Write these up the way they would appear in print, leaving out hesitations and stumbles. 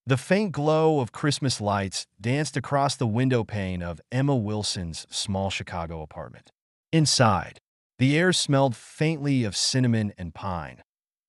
The faint glow of Christmas lights danced across the window pane of Emma Wilson's small Chicago apartment. Inside, the air smelled faintly of cinnamon and pine,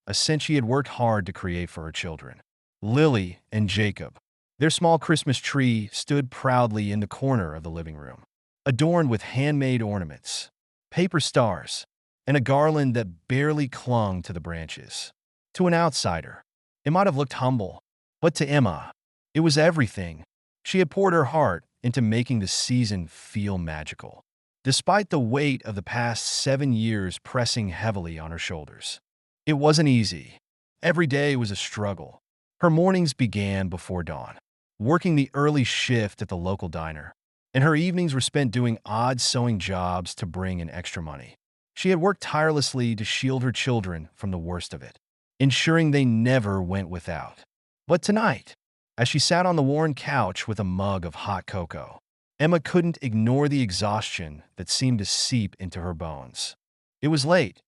a scent she had worked hard to create for her children. Lily and Jacob. Their small Christmas tree stood proudly in the corner of the living room, adorned with handmade ornaments, paper stars, and a garland that barely clung to the branches. To an outsider, it might have looked humble, but to Emma, it was everything. She had poured her heart into making the season feel magical, despite the weight of the past 7 years pressing heavily on her shoulders. It wasn't easy. Every day was a struggle. Her mornings began before dawn, working the early shift at the local diner, and her evenings were spent doing odd sewing jobs to bring in extra money. She had worked tirelessly to shield her children from the worst of it, ensuring they never went without. But tonight, as she sat on the worn couch with a mug of hot cocoa, Emma couldn't ignore the exhaustion that seemed to seep into her bones. It was late,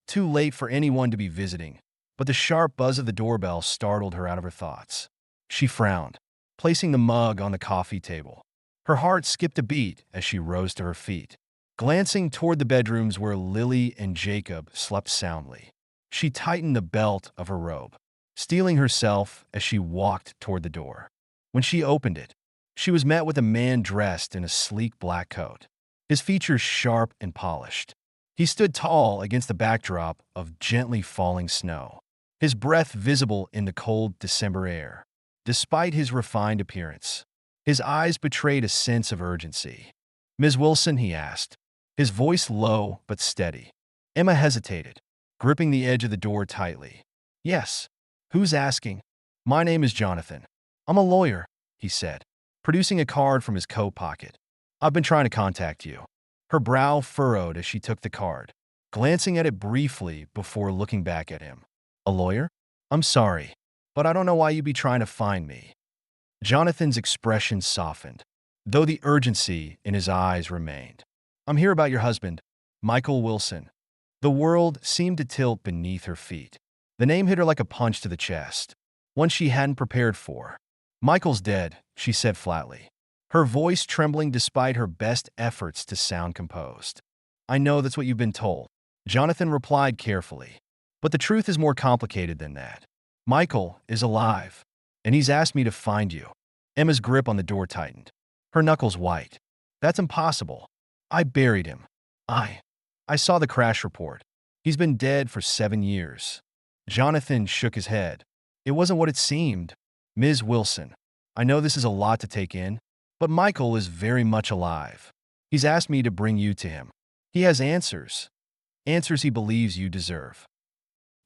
too late for anyone to be visiting, but the sharp buzz of the doorbell startled her out of her thoughts. She frowned, placing the mug on the coffee table. Her heart skipped a beat as she rose to her feet, glancing toward the bedrooms where Lily and Jacob slept soundly. She tightened the belt of her robe, steeling herself as she walked toward the door. When she opened it, she was met with a man dressed in a sleek black coat, his features sharp and polished. He stood tall against the backdrop of gently falling snow, his breath visible in the cold December air. Despite his refined appearance, his eyes betrayed a sense of urgency. "Ms. Wilson?" he asked, his voice low but steady. Emma hesitated, gripping the edge of the door tightly. "Yes. Who's asking?" "My name is Jonathan. I'm a lawyer," he said, producing a card from his coat pocket. "I've been trying to contact you." Her brow furrowed as she took the card, glancing at it briefly before looking back at him. "A lawyer? I'm sorry, but I don't know why you'd be trying to find me." Jonathan's expression softened, though the urgency in his eyes remained. "I'm here about your husband, Michael Wilson." The world seemed to tilt beneath her feet. The name hit her like a punch to the chest, one she hadn't prepared for. "Michael's dead," she said flatly, her voice trembling despite her best efforts to sound composed. "I know that's what you've been told," Jonathan replied carefully, "but the truth is more complicated than that. Michael is alive, and he's asked me to find you." Emma's grip on the door tightened, her knuckles white. "That's impossible. I buried him. I saw the crash report. He's been dead for 7 years. Jonathan shook his head. "It wasn't what it seemed. Ms. Wilson, I know this is a lot to take in, but Michael is very much alive. He's asked me to bring you to him. He has answers. Answers he believes you deserve."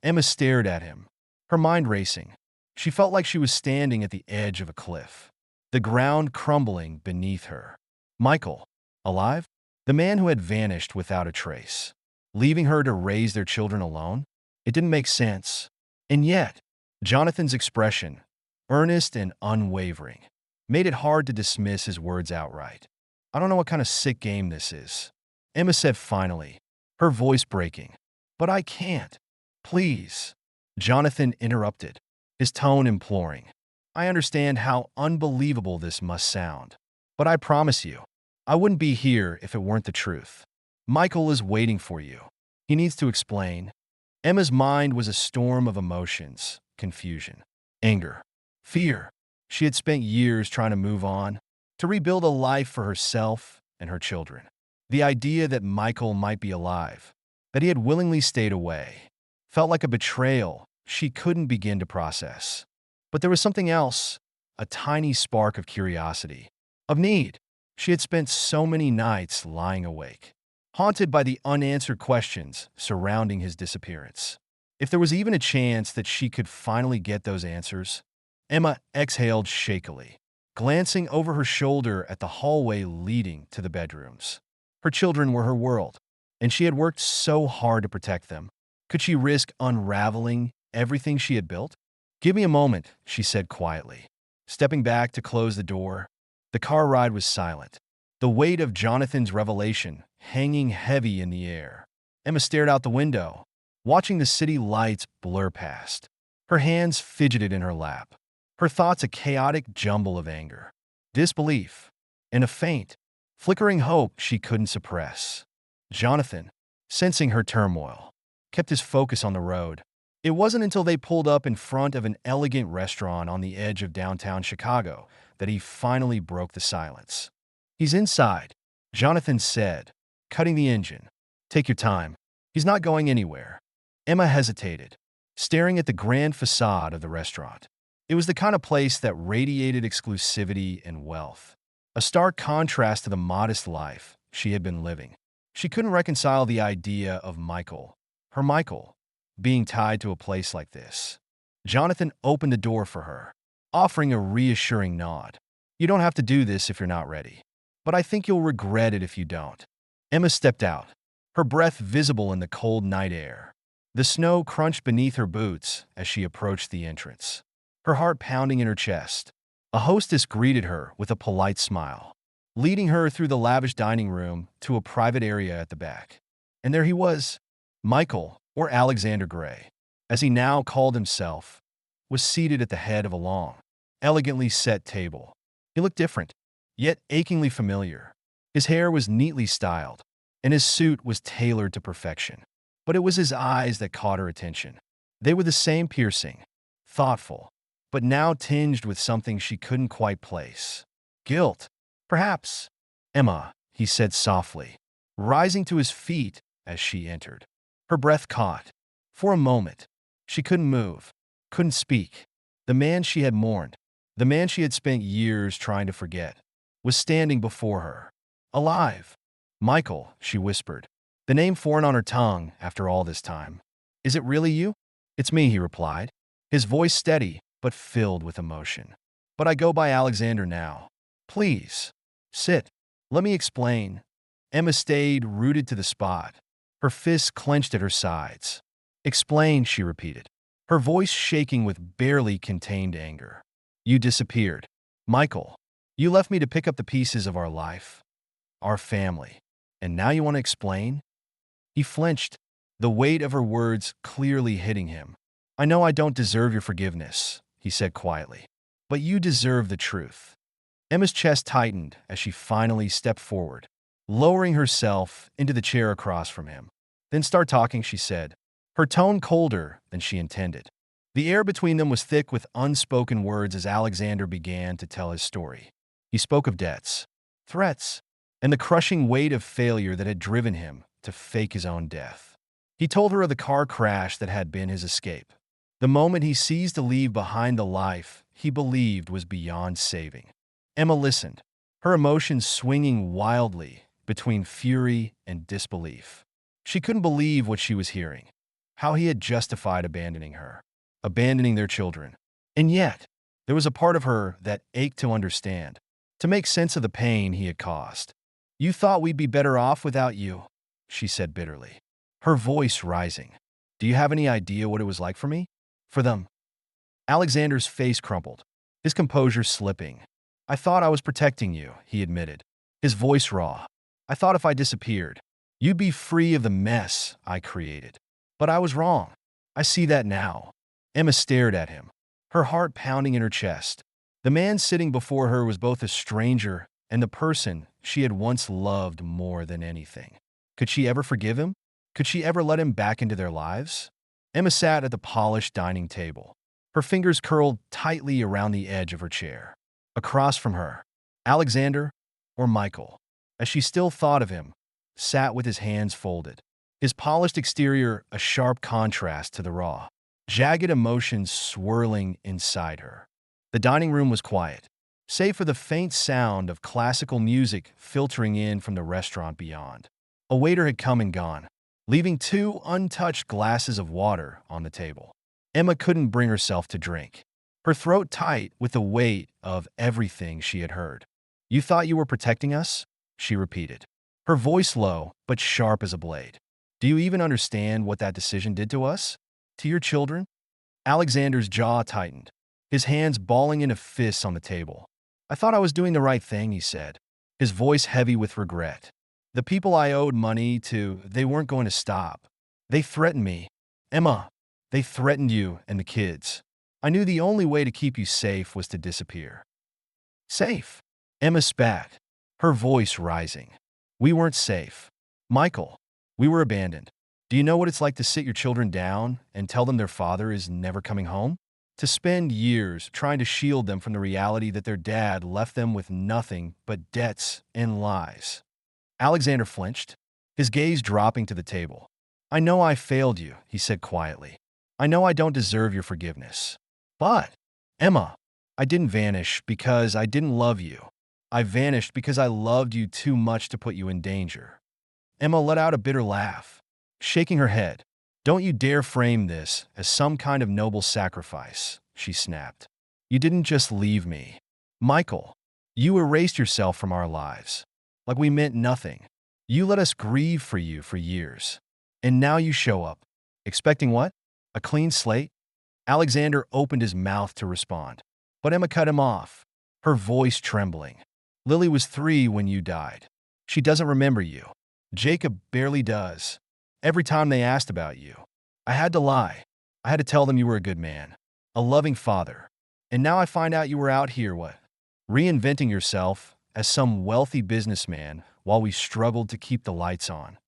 Emma stared at him, her mind racing. She felt like she was standing at the edge of a cliff, the ground crumbling beneath her. Michael, alive? The man who had vanished without a trace, leaving her to raise their children alone? It didn't make sense. And yet, Jonathan's expression, earnest and unwavering, made it hard to dismiss his words outright. "I don't know what kind of sick game this is," Emma said finally, her voice breaking. "But I can't. Please." Jonathan interrupted, his tone imploring. "I understand how unbelievable this must sound, but I promise you, I wouldn't be here if it weren't the truth. Michael is waiting for you. He needs to explain." Emma's mind was a storm of emotions, confusion, anger, fear. She had spent years trying to move on, to rebuild a life for herself and her children. The idea that Michael might be alive, that he had willingly stayed away, felt like a betrayal she couldn't begin to process. But there was something else, a tiny spark of curiosity, of need. She had spent so many nights lying awake, haunted by the unanswered questions surrounding his disappearance. If there was even a chance that she could finally get those answers, Emma exhaled shakily, glancing over her shoulder at the hallway leading to the bedrooms. Her children were her world, and she had worked so hard to protect them. Could she risk unraveling everything she had built? "Give me a moment," she said quietly, stepping back to close the door. The car ride was silent, the weight of Jonathan's revelation hanging heavy in the air. Emma stared out the window, watching the city lights blur past. Her hands fidgeted in her lap, Her thoughts a chaotic jumble of anger, disbelief, and a faint, flickering hope she couldn't suppress. Jonathan, sensing her turmoil, kept his focus on the road. It wasn't until they pulled up in front of an elegant restaurant on the edge of downtown Chicago that he finally broke the silence. "He's inside," Jonathan said, cutting the engine. "Take your time. He's not going anywhere." Emma hesitated, staring at the grand facade of the restaurant. It was the kind of place that radiated exclusivity and wealth, a stark contrast to the modest life she had been living. She couldn't reconcile the idea of her Michael, being tied to a place like this. Jonathan opened the door for her, offering a reassuring nod. "You don't have to do this if you're not ready, but I think you'll regret it if you don't." Emma stepped out, her breath visible in the cold night air. The snow crunched beneath her boots as she approached the entrance, her heart pounding in her chest. A hostess greeted her with a polite smile, leading her through the lavish dining room to a private area at the back. And there he was, Michael, or Alexander Gray, as he now called himself, was seated at the head of a long, elegantly set table. He looked different, yet achingly familiar. His hair was neatly styled, and his suit was tailored to perfection. But it was his eyes that caught her attention. They were the same piercing, thoughtful, but now tinged with something she couldn't quite place. Guilt, perhaps. "Emma," he said softly, rising to his feet as she entered. Her breath caught. For a moment, she couldn't move, couldn't speak. The man she had mourned, the man she had spent years trying to forget, was standing before her. Alive. "Michael," she whispered, the name foreign on her tongue after all this time. "Is it really you?" "It's me," he replied, his voice steady but filled with emotion. "But I go by Alexander now. Please, sit. Let me explain." Emma stayed rooted to the spot, her fists clenched at her sides. "Explain," she repeated, her voice shaking with barely contained anger. "You disappeared. Michael, you left me to pick up the pieces of our life, our family, and now you want to explain?" He flinched, the weight of her words clearly hitting him. "I know I don't deserve your forgiveness," he said quietly, "but you deserve the truth." Emma's chest tightened as she finally stepped forward, lowering herself into the chair across from him. "Then start talking," she said, her tone colder than she intended. The air between them was thick with unspoken words as Alexander began to tell his story. He spoke of debts, threats, and the crushing weight of failure that had driven him to fake his own death. He told her of the car crash that had been his escape, the moment he seized to leave behind the life he believed was beyond saving. Emma listened, her emotions swinging wildly between fury and disbelief. She couldn't believe what she was hearing, how he had justified abandoning her, abandoning their children. And yet, there was a part of her that ached to understand, to make sense of the pain he had caused. "You thought we'd be better off without you," she said bitterly, her voice rising. "Do you have any idea what it was like for me? For them?" Alexander's face crumpled, his composure slipping. "I thought I was protecting you," he admitted, his voice raw. "I thought if I disappeared, you'd be free of the mess I created. But I was wrong. I see that now." Emma stared at him, her heart pounding in her chest. The man sitting before her was both a stranger and the person she had once loved more than anything. Could she ever forgive him? Could she ever let him back into their lives? Emma sat at the polished dining table, her fingers curled tightly around the edge of her chair. Across from her, Alexander, or Michael, as she still thought of him, sat with his hands folded, his polished exterior a sharp contrast to the raw, jagged emotions swirling inside her. The dining room was quiet, save for the faint sound of classical music filtering in from the restaurant beyond. A waiter had come and gone, leaving 2 untouched glasses of water on the table. Emma couldn't bring herself to drink, her throat tight with the weight of everything she had heard. "You thought you were protecting us?" she repeated, her voice low but sharp as a blade. "Do you even understand what that decision did to us? To your children?" Alexander's jaw tightened, his hands balling into fists on the table. "I thought I was doing the right thing," he said, his voice heavy with regret. "The people I owed money to, they weren't going to stop. They threatened me. Emma, they threatened you and the kids. I knew the only way to keep you safe was to disappear. Safe? Emma spat, her voice rising. We weren't safe. Michael, we were abandoned. Do you know what it's like to sit your children down and tell them their father is never coming home? To spend years trying to shield them from the reality that their dad left them with nothing but debts and lies. Alexander flinched, his gaze dropping to the table. I know I failed you, he said quietly. I know I don't deserve your forgiveness. But, Emma, I didn't vanish because I didn't love you. I vanished because I loved you too much to put you in danger. Emma let out a bitter laugh, shaking her head. Don't you dare frame this as some kind of noble sacrifice, she snapped. You didn't just leave me. Michael, you erased yourself from our lives. Like we meant nothing. You let us grieve for you for years. And now you show up. Expecting what? A clean slate? Alexander opened his mouth to respond, but Emma cut him off, her voice trembling. Lily was 3 when you died. She doesn't remember you. Jacob barely does. Every time they asked about you, I had to lie. I had to tell them you were a good man, a loving father. And now I find out you were out here, what? Reinventing yourself as some wealthy businessman while we struggled to keep the lights on.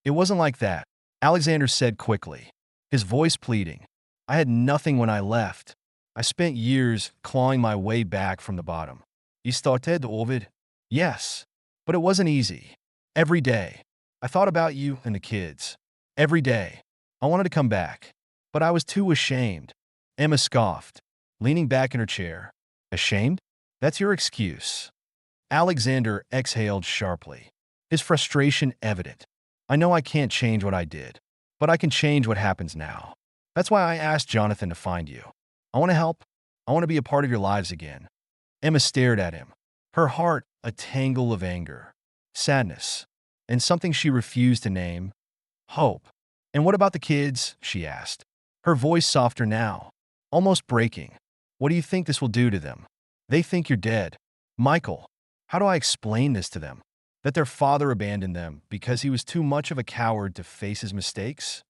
It wasn't like that, Alexander said quickly, his voice pleading. I had nothing when I left. I spent years clawing my way back from the bottom. You started, Ovid? Yes, but it wasn't easy. Every day, I thought about you and the kids. Every day, I wanted to come back, but I was too ashamed. Emma scoffed, leaning back in her chair. Ashamed? That's your excuse. Alexander exhaled sharply, his frustration evident. I know I can't change what I did, but I can change what happens now. That's why I asked Jonathan to find you. I want to help. I want to be a part of your lives again. Emma stared at him, her heart a tangle of anger, sadness, and something she refused to name, hope. And what about the kids? She asked, her voice softer now, almost breaking. What do you think this will do to them? They think you're dead. Michael, how do I explain this to them? That their father abandoned them because he was too much of a coward to face his mistakes?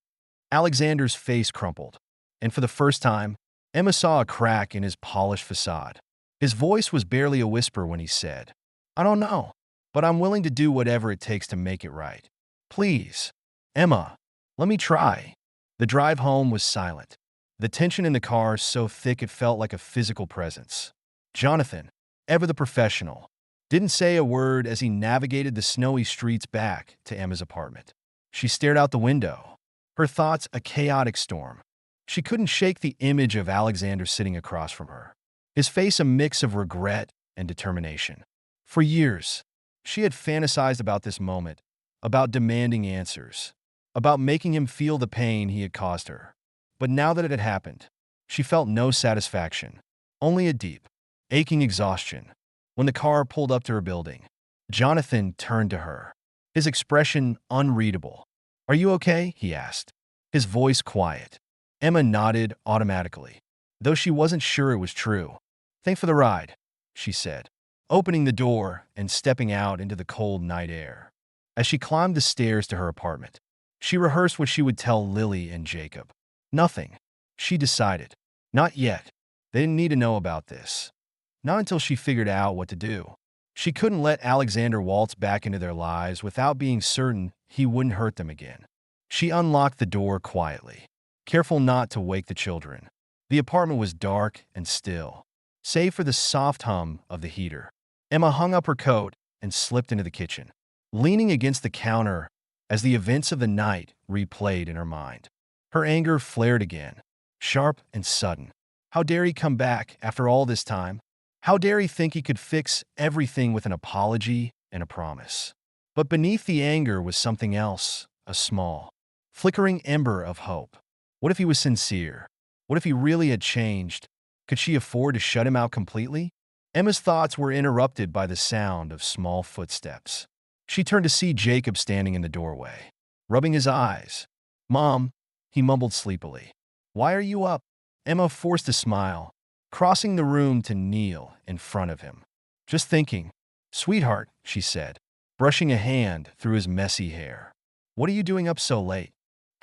Alexander's face crumpled, and for the first time, Emma saw a crack in his polished facade. His voice was barely a whisper when he said, I don't know, but I'm willing to do whatever it takes to make it right. Please, Emma, let me try. The drive home was silent, the tension in the car so thick it felt like a physical presence. Jonathan, ever the professional, didn't say a word as he navigated the snowy streets back to Emma's apartment. She stared out the window, her thoughts a chaotic storm. She couldn't shake the image of Alexander sitting across from her, his face a mix of regret and determination. For years, she had fantasized about this moment, about demanding answers, about making him feel the pain he had caused her. But now that it had happened, she felt no satisfaction, only a deep, aching exhaustion. When the car pulled up to her building, Jonathan turned to her, his expression unreadable. Are you okay? He asked, his voice quiet. Emma nodded automatically, though she wasn't sure it was true. Thanks for the ride, she said, opening the door and stepping out into the cold night air. As she climbed the stairs to her apartment, she rehearsed what she would tell Lily and Jacob. Nothing, she decided. Not yet. They didn't need to know about this. Not until she figured out what to do. She couldn't let Alexander waltz back into their lives without being certain he wouldn't hurt them again. She unlocked the door quietly, careful not to wake the children. The apartment was dark and still, save for the soft hum of the heater. Emma hung up her coat and slipped into the kitchen, leaning against the counter as the events of the night replayed in her mind. Her anger flared again, sharp and sudden. How dare he come back after all this time? How dare he think he could fix everything with an apology and a promise? But beneath the anger was something else, a small, flickering ember of hope. What if he was sincere? What if he really had changed? Could she afford to shut him out completely? Emma's thoughts were interrupted by the sound of small footsteps. She turned to see Jacob standing in the doorway, rubbing his eyes. Mom, he mumbled sleepily. Why are you up? Emma forced a smile, crossing the room to kneel in front of him. Just thinking. Sweetheart, she said, brushing a hand through his messy hair. What are you doing up so late?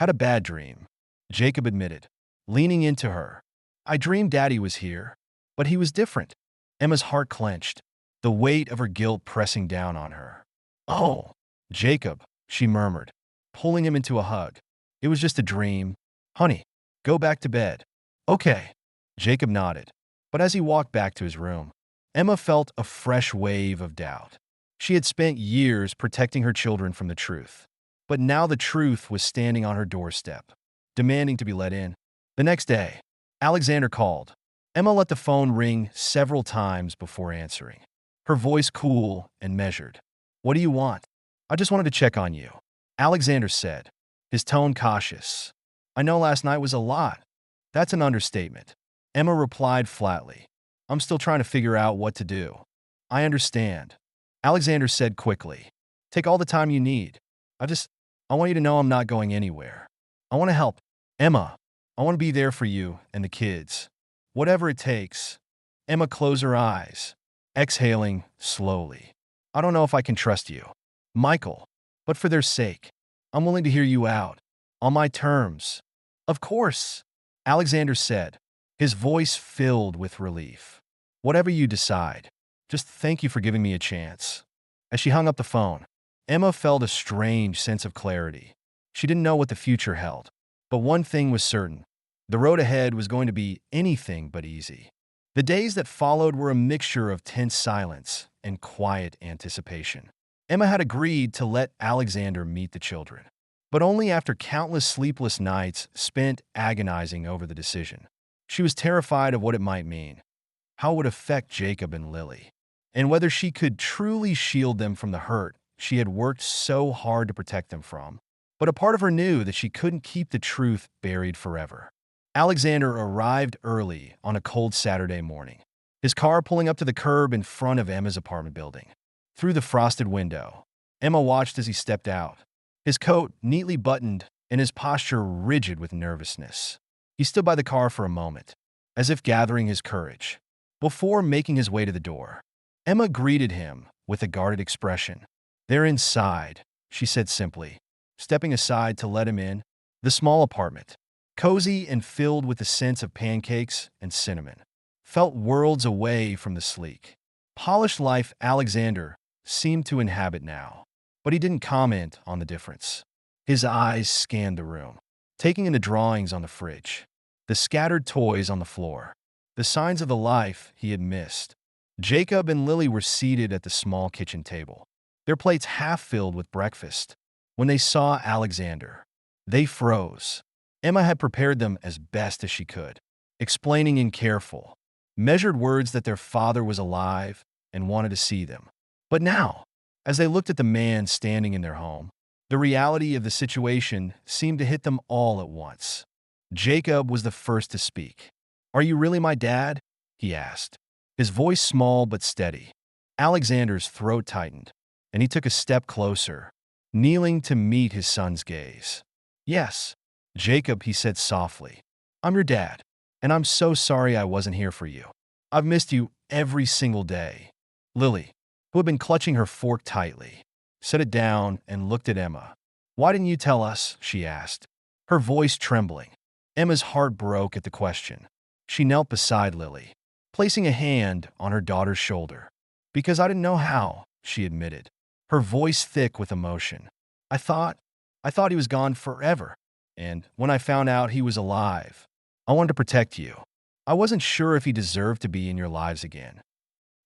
Had a bad dream, Jacob admitted, leaning into her. I dreamed Daddy was here, but he was different. Emma's heart clenched, the weight of her guilt pressing down on her. Oh, Jacob, she murmured, pulling him into a hug. It was just a dream. Honey, go back to bed. Okay. Jacob nodded. But as he walked back to his room, Emma felt a fresh wave of doubt. She had spent years protecting her children from the truth. But now the truth was standing on her doorstep, demanding to be let in. The next day, Alexander called. Emma let the phone ring several times before answering, her voice cool and measured. What do you want? I just wanted to check on you, Alexander said, his tone cautious. I know last night was a lot. That's an understatement. Emma replied flatly. I'm still trying to figure out what to do. I understand. Alexander said quickly. Take all the time you need. I want you to know I'm not going anywhere. I want to help. Emma, I want to be there for you and the kids. Whatever it takes. Emma closed her eyes, exhaling slowly. I don't know if I can trust you, Michael, but for their sake, I'm willing to hear you out. On my terms. Of course, Alexander said, his voice filled with relief. Whatever you decide, just thank you for giving me a chance. As she hung up the phone, Emma felt a strange sense of clarity. She didn't know what the future held, but one thing was certain. The road ahead was going to be anything but easy. The days that followed were a mixture of tense silence and quiet anticipation. Emma had agreed to let Alexander meet the children, but only after countless sleepless nights spent agonizing over the decision. She was terrified of what it might mean, how it would affect Jacob and Lily, and whether she could truly shield them from the hurt she had worked so hard to protect them from. But a part of her knew that she couldn't keep the truth buried forever. Alexander arrived early on a cold Saturday morning, his car pulling up to the curb in front of Emma's apartment building. Through the frosted window, Emma watched as he stepped out, his coat neatly buttoned and his posture rigid with nervousness. He stood by the car for a moment, as if gathering his courage. Before making his way to the door, Emma greeted him with a guarded expression. They're inside, she said simply, stepping aside to let him in. The small apartment, cozy and filled with the scents of pancakes and cinnamon, felt worlds away from the sleek, polished life Alexander seemed to inhabit now. But he didn't comment on the difference. His eyes scanned the room, taking in the drawings on the fridge, the scattered toys on the floor, the signs of the life he had missed. Jacob and Lily were seated at the small kitchen table, their plates half filled with breakfast. When they saw Alexander, they froze. Emma had prepared them as best as she could, explaining in careful, measured words that their father was alive and wanted to see them. But now, as they looked at the man standing in their home, the reality of the situation seemed to hit them all at once. Jacob was the first to speak. Are you really my dad? He asked, his voice small but steady. Alexander's throat tightened, and he took a step closer, kneeling to meet his son's gaze. Yes, Jacob, he said softly. I'm your dad, and I'm so sorry I wasn't here for you. I've missed you every single day. Lily, who had been clutching her fork tightly, set it down and looked at Emma. Why didn't you tell us? She asked, her voice trembling. Emma's heart broke at the question. She knelt beside Lily, placing a hand on her daughter's shoulder. Because I didn't know how, she admitted, her voice thick with emotion. I thought he was gone forever. And when I found out he was alive, I wanted to protect you. I wasn't sure if he deserved to be in your lives again.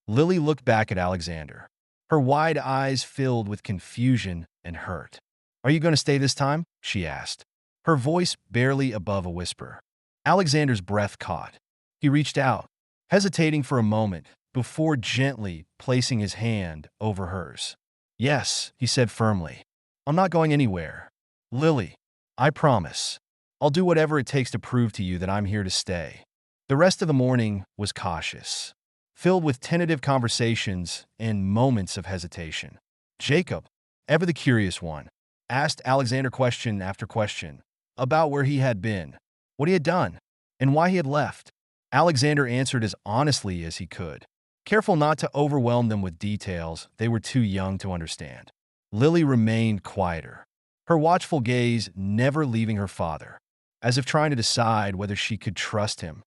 Lily looked back at Alexander, her wide eyes filled with confusion and hurt. Are you going to stay this time? She asked, her voice barely above a whisper. Alexander's breath caught. He reached out, hesitating for a moment before gently placing his hand over hers. Yes, he said firmly. I'm not going anywhere. Lily, I promise. I'll do whatever it takes to prove to you that I'm here to stay. The rest of the morning was cautious, filled with tentative conversations and moments of hesitation. Jacob, ever the curious one, asked Alexander question after question about where he had been, what he had done, and why he had left. Alexander answered as honestly as he could, careful not to overwhelm them with details they were too young to understand. Lily remained quieter, her watchful gaze never leaving her father, as if trying to decide whether she could trust him.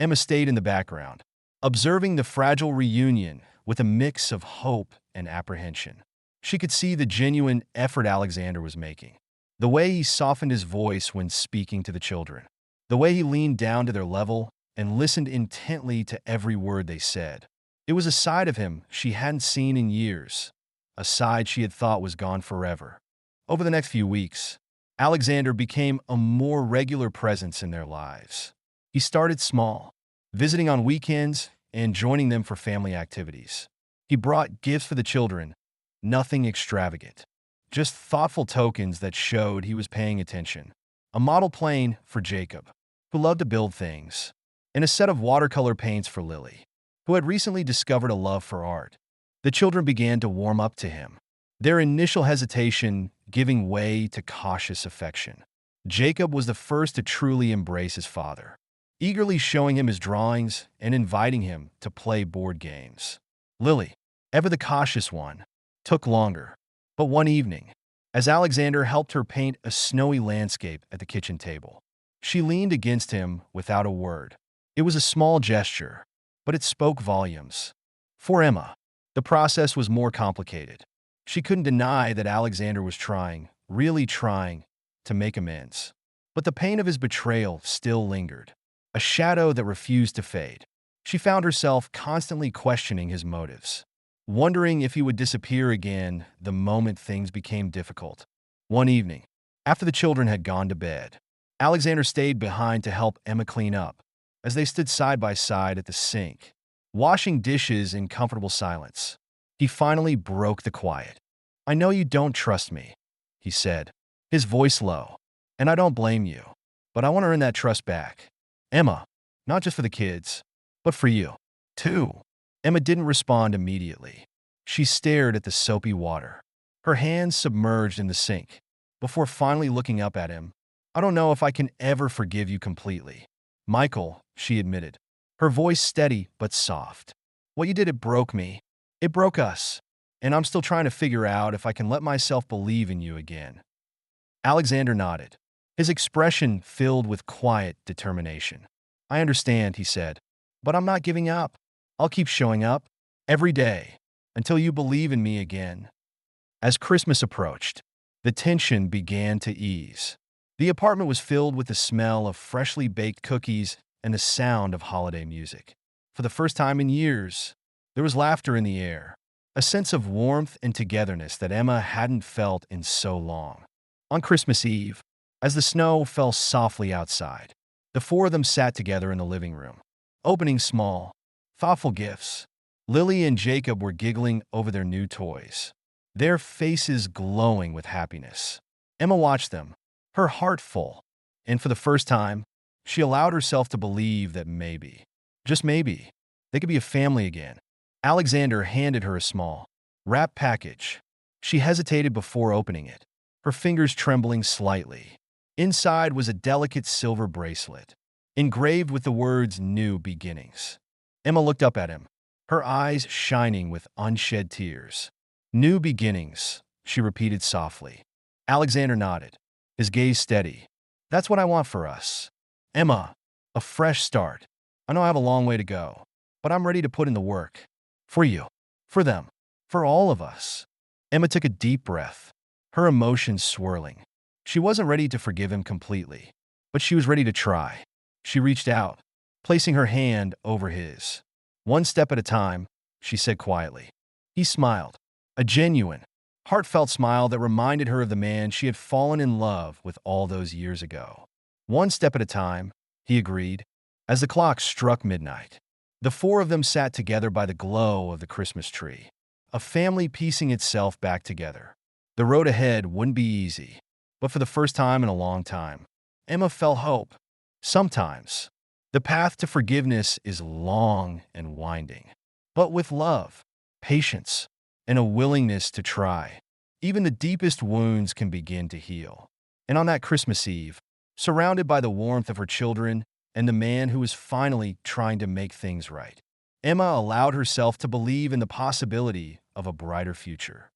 Emma stayed in the background, observing the fragile reunion with a mix of hope and apprehension. She could see the genuine effort Alexander was making. The way he softened his voice when speaking to the children. The way he leaned down to their level and listened intently to every word they said. It was a side of him she hadn't seen in years, a side she had thought was gone forever. Over the next few weeks, Alexander became a more regular presence in their lives. He started small, visiting on weekends and joining them for family activities. He brought gifts for the children, nothing extravagant, just thoughtful tokens that showed he was paying attention. A model plane for Jacob, who loved to build things, and a set of watercolor paints for Lily, who had recently discovered a love for art. The children began to warm up to him, their initial hesitation giving way to cautious affection. Jacob was the first to truly embrace his father, eagerly showing him his drawings and inviting him to play board games. Lily, ever the cautious one, took longer, but one evening, as Alexander helped her paint a snowy landscape at the kitchen table, she leaned against him without a word. It was a small gesture, but it spoke volumes. For Emma, the process was more complicated. She couldn't deny that Alexander was trying, really trying, to make amends. But the pain of his betrayal still lingered, a shadow that refused to fade. She found herself constantly questioning his motives, wondering if he would disappear again the moment things became difficult. One evening, after the children had gone to bed, Alexander stayed behind to help Emma clean up. As they stood side by side at the sink, washing dishes in comfortable silence, he finally broke the quiet. "I know you don't trust me," he said, his voice low, "and I don't blame you, but I want to earn that trust back. Emma, not just for the kids, but for you, too." Emma didn't respond immediately. She stared at the soapy water, her hands submerged in the sink, before finally looking up at him. "I don't know if I can ever forgive you completely, Michael," she admitted, her voice steady but soft. "What you did, it broke me. It broke us, and I'm still trying to figure out if I can let myself believe in you again." Alexander nodded, his expression filled with quiet determination. "I understand," he said, "but I'm not giving up. I'll keep showing up, every day, until you believe in me again." As Christmas approached, the tension began to ease. The apartment was filled with the smell of freshly baked cookies and the sound of holiday music. For the first time in years, there was laughter in the air, a sense of warmth and togetherness that Emma hadn't felt in so long. On Christmas Eve, as the snow fell softly outside, the four of them sat together in the living room, opening small, thoughtful gifts. Lily and Jacob were giggling over their new toys, their faces glowing with happiness. Emma watched them, her heart full, and for the first time, she allowed herself to believe that maybe, just maybe, they could be a family again. Alexander handed her a small, wrapped package. She hesitated before opening it, her fingers trembling slightly. Inside was a delicate silver bracelet, engraved with the words "New Beginnings." Emma looked up at him, her eyes shining with unshed tears. "New beginnings," she repeated softly. Alexander nodded, his gaze steady. "That's what I want for us. Emma, a fresh start. I know I have a long way to go, but I'm ready to put in the work. For you, for them, for all of us." Emma took a deep breath, her emotions swirling. She wasn't ready to forgive him completely, but she was ready to try. She reached out, placing her hand over his. "One step at a time," she said quietly. He smiled, a genuine, heartfelt smile that reminded her of the man she had fallen in love with all those years ago. "One step at a time," he agreed. As the clock struck midnight, the four of them sat together by the glow of the Christmas tree, a family piecing itself back together. The road ahead wouldn't be easy, but for the first time in a long time, Emma felt hope. Sometimes, the path to forgiveness is long and winding, but with love, patience, and a willingness to try, even the deepest wounds can begin to heal. And on that Christmas Eve, surrounded by the warmth of her children and the man who was finally trying to make things right, Emma allowed herself to believe in the possibility of a brighter future.